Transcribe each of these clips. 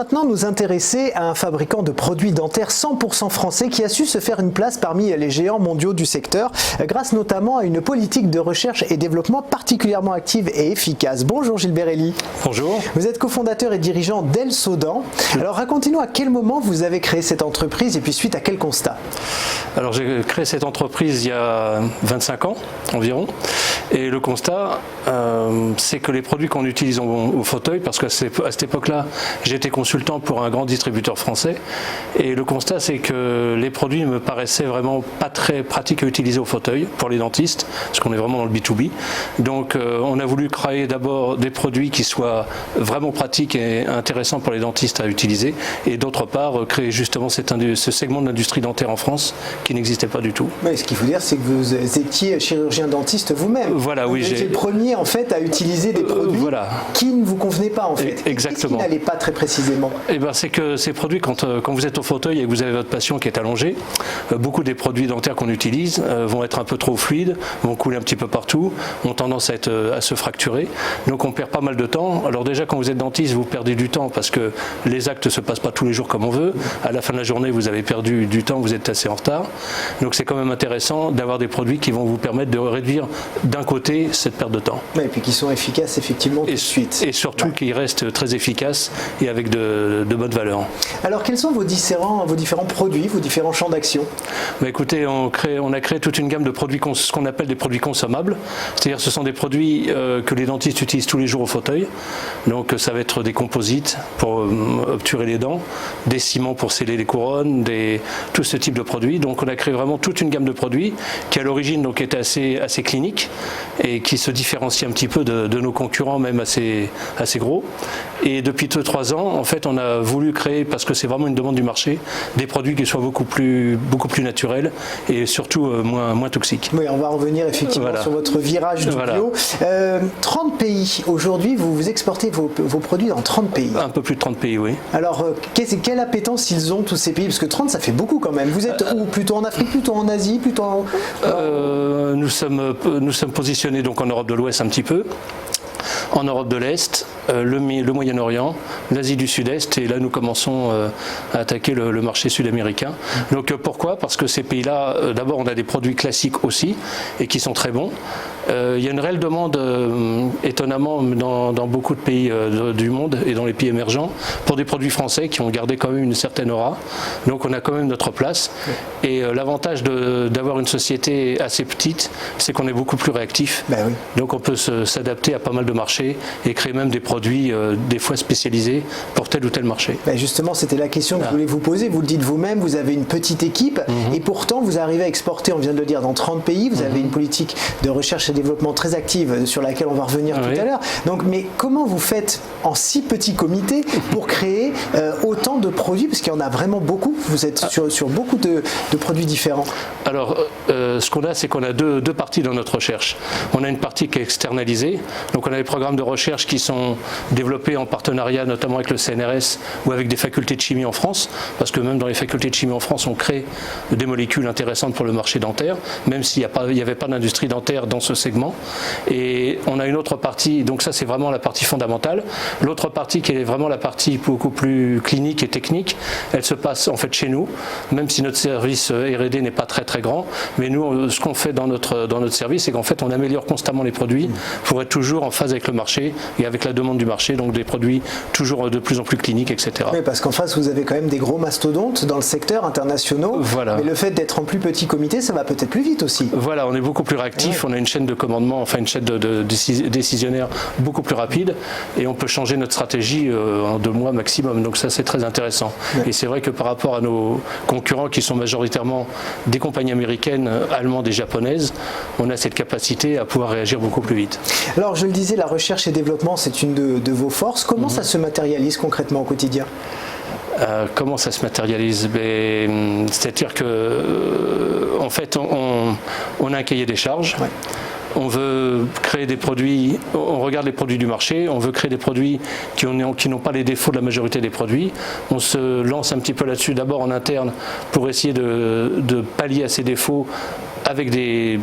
maintenant nous intéresser à un fabricant de produits dentaires 100% français qui a su se faire une place parmi les géants mondiaux du secteur, grâce notamment à une politique de recherche et développement particulièrement active et efficace. Bonjour Gilbert Elie. Bonjour. Vous êtes cofondateur et dirigeant d'Elsodan. Alors racontez-nous à quel moment vous avez créé cette entreprise et puis suite à quel constat? Alors j'ai créé cette entreprise il y a 25 ans environ. Et le constat, c'est que les produits qu'on utilise au fauteuil, parce qu'à cette époque-là, j'étais consultant pour un grand distributeur français, et le constat, c'est que les produits me paraissaient vraiment pas très pratiques à utiliser au fauteuil pour les dentistes, parce qu'on est vraiment dans le B2B. Donc on a voulu créer d'abord des produits qui soient vraiment pratiques et intéressants pour les dentistes à utiliser, et d'autre part, créer justement ce segment de l'industrie dentaire en France qui n'existait pas du tout. Oui, ce qu'il faut dire, c'est que vous étiez chirurgien dentiste vous-même. Voilà, oui. Vous étiez le premier en fait à utiliser des produits qui ne vous convenaient pas en fait. Exactement. Qu'est-ce qui n'allait pas très précisément? Eh ben, c'est que ces produits, quand vous êtes au fauteuil et que vous avez votre patient qui est allongé, beaucoup des produits dentaires qu'on utilise vont être un peu trop fluides, vont couler un petit peu partout, ont tendance à se fracturer. Donc on perd pas mal de temps. Alors déjà quand vous êtes dentiste, vous perdez du temps parce que les actes ne se passent pas tous les jours comme on veut. À la fin de la journée, vous avez perdu du temps, vous êtes assez en retard. Donc c'est quand même intéressant d'avoir des produits qui vont vous permettre de réduire d'un côté cette perte de temps. Ouais, et puis qui sont efficaces effectivement tout de suite. Et surtout qui restent très efficaces et avec de bonnes valeurs. Alors quels sont vos différents produits, vos différents champs d'action? Écoutez, on a créé toute une gamme de produits, ce qu'on appelle des produits consommables. C'est-à-dire ce sont des produits que les dentistes utilisent tous les jours au fauteuil. Donc ça va être des composites pour obturer les dents, des ciments pour sceller les couronnes, tout ce type de produits. Donc on a créé vraiment toute une gamme de produits qui à l'origine donc était assez clinique et qui se différencie un petit peu de nos concurrents, même assez gros. Et depuis 2-3 ans, en fait, on a voulu créer, parce que c'est vraiment une demande du marché, des produits qui soient beaucoup plus naturels et surtout moins toxiques. Oui, on va revenir effectivement sur votre virage du bio. 30 pays. Aujourd'hui, vous exportez vos produits dans 30 pays. Un peu plus de 30 pays, oui. Alors, quelle appétence ils ont, tous ces pays? Parce que 30, ça fait beaucoup quand même. Vous êtes où? Plutôt en Afrique, plutôt en Asie, plutôt en... Nous sommes positionnés donc en Europe de l'Ouest un petit peu, en Europe de l'Est, le Moyen-Orient, l'Asie du Sud-Est, et là nous commençons à attaquer le marché sud-américain. Donc pourquoi? Parce que ces pays-là, d'abord on a des produits classiques aussi, et qui sont très bons. Il y a une réelle demande, étonnamment, dans beaucoup de pays du monde et dans les pays émergents, pour des produits français qui ont gardé quand même une certaine aura. Donc on a quand même notre place. Et l'avantage d'avoir une société assez petite, c'est qu'on est beaucoup plus réactif. Ben oui. Donc on peut s'adapter à pas mal de marchés et créer même des produits des fois spécialisés pour tel ou tel marché. Ben justement, c'était la question que je voulais vous poser. Vous le dites vous-même, vous avez une petite équipe et pourtant vous arrivez à exporter, on vient de le dire, dans 30 pays. Vous avez une politique de recherche et développement très active sur laquelle on va revenir tout à l'heure. Donc, mais comment vous faites en si petit comité pour créer autant de produits? Parce qu'il y en a vraiment beaucoup. Vous êtes sur beaucoup de produits différents. Alors, ce qu'on a, c'est qu'on a deux parties dans notre recherche. On a une partie qui est externalisée. Donc, on a des programmes de recherche qui sont développés en partenariat notamment avec le CNRS ou avec des facultés de chimie en France, parce que même dans les facultés de chimie en France, on crée des molécules intéressantes pour le marché dentaire, même s'il n'y avait pas d'industrie dentaire dans ce segment. Et on a une autre partie, donc ça c'est vraiment la partie fondamentale. L'autre partie qui est vraiment la partie beaucoup plus clinique et technique, elle se passe en fait chez nous, même si notre service R&D n'est pas très grand, mais nous ce qu'on fait dans notre service, c'est qu'en fait on améliore constamment les produits pour être toujours en phase avec le marché et avec la demande du marché, donc des produits toujours de plus en plus cliniques, etc. Oui, parce qu'en face vous avez quand même des gros mastodontes dans le secteur internationaux, mais le fait d'être en plus petit comité, ça va peut-être plus vite aussi. Voilà, on est beaucoup plus réactif, on a une chaîne de commandement, enfin une chaîne de décisionnaire beaucoup plus rapide, et on peut changer notre stratégie en 2 mois maximum, donc ça c'est très intéressant. Et c'est vrai que par rapport à nos concurrents qui sont majoritairement des compagnies américaines, allemandes et japonaises, on a cette capacité à pouvoir réagir beaucoup plus vite. Alors je le disais, la recherche et développement c'est une de vos forces. Comment ça se matérialise concrètement au quotidien? Comment ça se matérialise? C'est-à-dire que en fait on a un cahier des charges. On veut créer des produits, on regarde les produits du marché, on veut créer des produits qui n'ont pas les défauts de la majorité des produits. On se lance un petit peu là-dessus d'abord en interne pour essayer de pallier à ces défauts avec des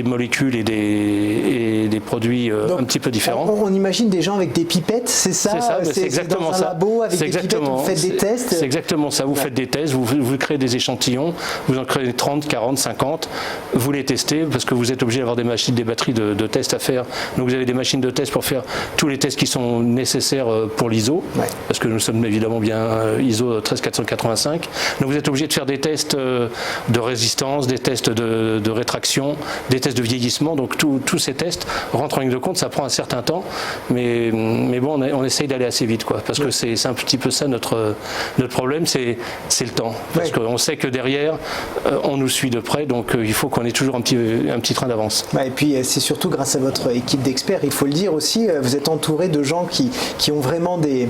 molécules et des produits Donc, un petit peu différents. On imagine des gens avec des pipettes, c'est ça? C'est exactement dans un labo avec des pipettes, vous faites des tests? C'est exactement ça, vous faites des tests, vous créez des échantillons, vous en créez 30, 40, 50, vous les testez parce que vous êtes obligé d'avoir des batteries de tests à faire. Donc vous avez des machines de tests pour faire tous les tests qui sont nécessaires pour l'ISO, parce que nous sommes évidemment bien ISO 13485. Donc vous êtes obligé de faire des tests de résistance, des tests de rétraction, des tests de vieillissement. Donc tous ces tests rentrent en ligne de compte, ça prend un certain temps, mais bon, on essaye d'aller assez vite, quoi, parce que c'est un petit peu ça notre problème, c'est le temps. Parce qu'on sait que derrière, on nous suit de près, donc il faut qu'on ait toujours un petit train d'avance. Et puis c'est surtout grâce à votre équipe d'experts, il faut le dire aussi, vous êtes entouré de gens qui ont vraiment des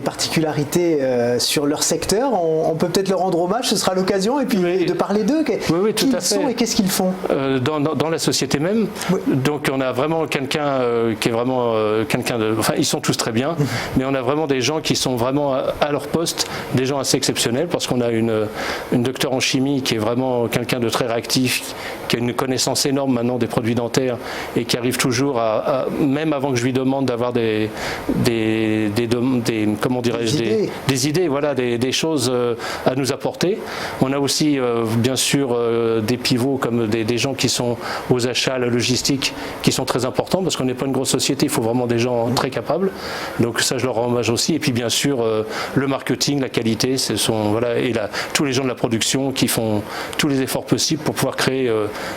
particularités sur leur secteur. On peut peut-être leur rendre hommage, ce sera l'occasion, et puis de parler d'eux. Oui, tout qui à ils fait. sont et qu'est-ce qu'ils font dans la société même. Donc on a vraiment quelqu'un qui est vraiment quelqu'un de... Enfin, ils sont tous très bien, mais on a vraiment des gens qui sont vraiment à leur poste, des gens assez exceptionnels, parce qu'on a une docteure en chimie qui est vraiment quelqu'un de très réactif, qui a une connaissance énorme maintenant des produits dentaires et qui arrive toujours à même avant que je lui demande d'avoir des comment dirais-je, des idées, voilà, des choses à nous apporter. On a aussi bien sûr des pivots comme des gens qui sont aux achats, à la logistique, qui sont très importants parce qu'on n'est pas une grosse société, il faut vraiment des gens très capables. Donc ça, je leur rends hommage aussi. Et puis bien sûr le marketing, la qualité, et tous les gens de la production qui font tous les efforts possibles pour pouvoir créer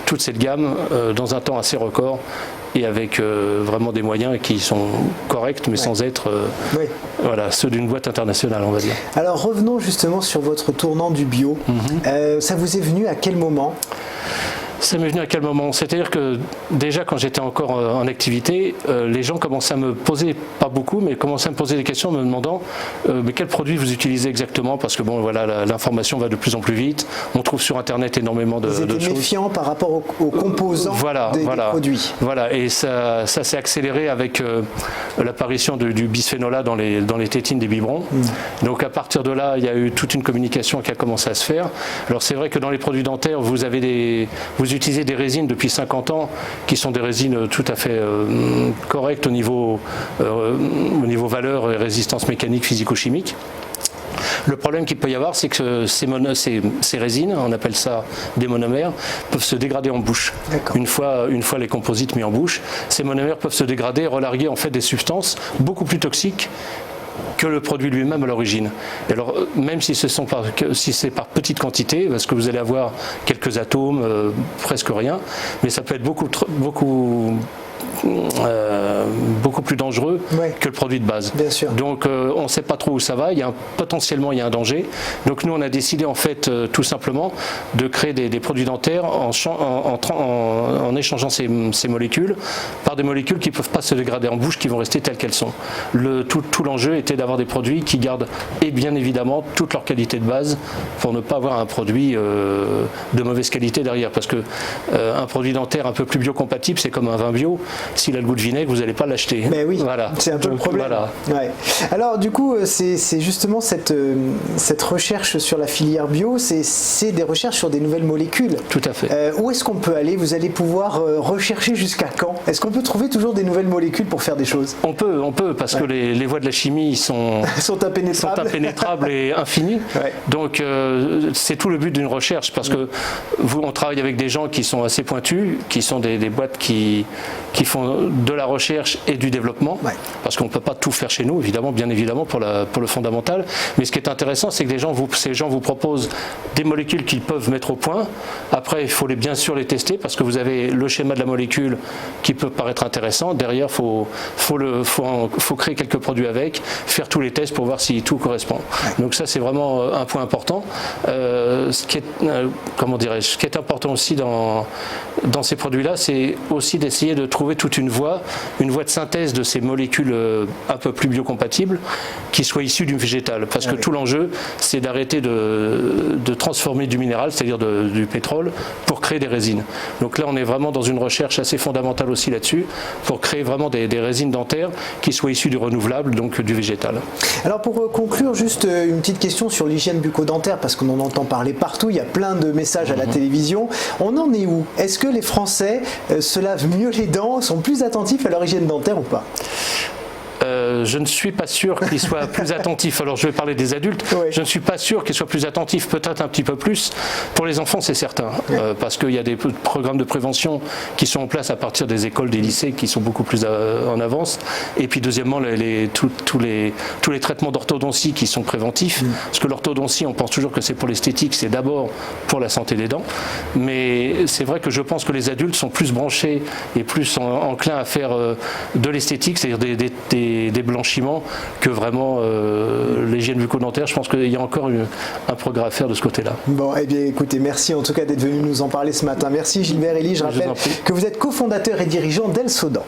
toute cette gamme dans un temps assez record et avec vraiment des moyens qui sont corrects, mais sans être ceux d'une boîte internationale, on va dire. Alors revenons justement sur votre tournant du bio. Ça vous est venu à quel moment ? Ça m'est venu à quel moment? C'est-à-dire que déjà quand j'étais encore en activité, les gens commençaient à me poser, pas beaucoup, mais commençaient à me poser des questions en me demandant mais quel produit vous utilisez exactement? Parce que bon, voilà, l'information va de plus en plus vite. On trouve sur Internet énormément de choses. Vous étiez méfiant par rapport aux composants des produits. Voilà, et ça s'est accéléré avec l'apparition du bisphénol A dans les tétines des biberons. Donc à partir de là, il y a eu toute une communication qui a commencé à se faire. Alors c'est vrai que dans les produits dentaires, vous utilisez des résines depuis 50 ans qui sont des résines tout à fait correctes au niveau valeur et résistance mécanique, physico-chimique. Le problème qu'il peut y avoir, c'est que ces résines, on appelle ça des monomères, peuvent se dégrader en bouche. Une fois les composites mis en bouche, ces monomères peuvent se dégrader et relarguer en fait des substances beaucoup plus toxiques que le produit lui-même à l'origine. Et alors, même si c'est par petite quantité, parce que vous allez avoir quelques atomes, presque rien, mais ça peut être beaucoup plus dangereux que le produit de base. Bien sûr. Donc on ne sait pas trop où ça va, potentiellement il y a un danger. Donc nous on a décidé en fait tout simplement de créer des produits dentaires en échangeant ces molécules par des molécules qui ne peuvent pas se dégrader en bouche, qui vont rester telles qu'elles sont. Tout l'enjeu était d'avoir des produits qui gardent et bien évidemment toute leur qualité de base pour ne pas avoir un produit de mauvaise qualité derrière, parce que un produit dentaire un peu plus biocompatible, c'est comme un vin bio. S'il a le goût de vinaigre, vous n'allez pas l'acheter. Mais oui, c'est un peu le problème. Voilà. Alors du coup, c'est justement cette recherche sur la filière bio, c'est des recherches sur des nouvelles molécules. Tout à fait. Où est-ce qu'on peut aller? Vous allez pouvoir rechercher jusqu'à quand? Est-ce qu'on peut trouver toujours des nouvelles molécules pour faire des choses? On peut, parce que les voies de la chimie sont impénétrables et infinies. Donc c'est tout le but d'une recherche, parce que on travaille avec des gens qui sont assez pointus, qui sont des boîtes qui font de la recherche et du développement, parce qu'on ne peut pas tout faire chez nous, bien évidemment, pour le fondamental. Mais ce qui est intéressant, c'est que ces gens vous proposent des molécules qu'ils peuvent mettre au point. Après, il faut bien sûr les tester, parce que vous avez le schéma de la molécule qui peut paraître intéressant. Derrière, faut créer quelques produits avec, faire tous les tests pour voir si tout correspond. Donc ça, c'est vraiment un point important. Ce qui est important aussi dans ces produits-là, c'est aussi d'essayer de trouver toute une voie de synthèse de ces molécules un peu plus biocompatibles qui soient issues du végétal. Parce que tout l'enjeu, c'est d'arrêter de transformer du minéral, c'est-à-dire du pétrole, pour créer des résines. Donc là, on est vraiment dans une recherche assez fondamentale aussi là-dessus, pour créer vraiment des résines dentaires qui soient issues du renouvelable, donc du végétal. Alors pour conclure, juste une petite question sur l'hygiène bucco-dentaire, parce qu'on en entend parler partout, il y a plein de messages à la télévision. On en est où? Est-ce que les Français se lavent mieux les dents, sont plus attentifs à leur hygiène dentaire ou pas? Je ne suis pas sûr qu'ils soient plus attentifs. Alors je vais parler des adultes. Oui. Je ne suis pas sûr qu'ils soient plus attentifs, peut-être un petit peu plus. Pour les enfants, c'est certain, parce qu'il y a des programmes de prévention qui sont en place à partir des écoles, des lycées, qui sont beaucoup plus en avance. Et puis deuxièmement, tous les traitements d'orthodontie qui sont préventifs. Parce que l'orthodontie, on pense toujours que c'est pour l'esthétique, c'est d'abord pour la santé des dents. Mais c'est vrai que je pense que les adultes sont plus branchés et plus enclins à faire de l'esthétique, c'est-à-dire des blanchiments, que vraiment l'hygiène bucco-dentaire. Je pense qu'il y a encore un progrès à faire de ce côté-là. Bon, eh bien écoutez, merci en tout cas d'être venu nous en parler ce matin. Merci Gilbert Elie, je rappelle que vous êtes cofondateur et dirigeant d'Elsodan.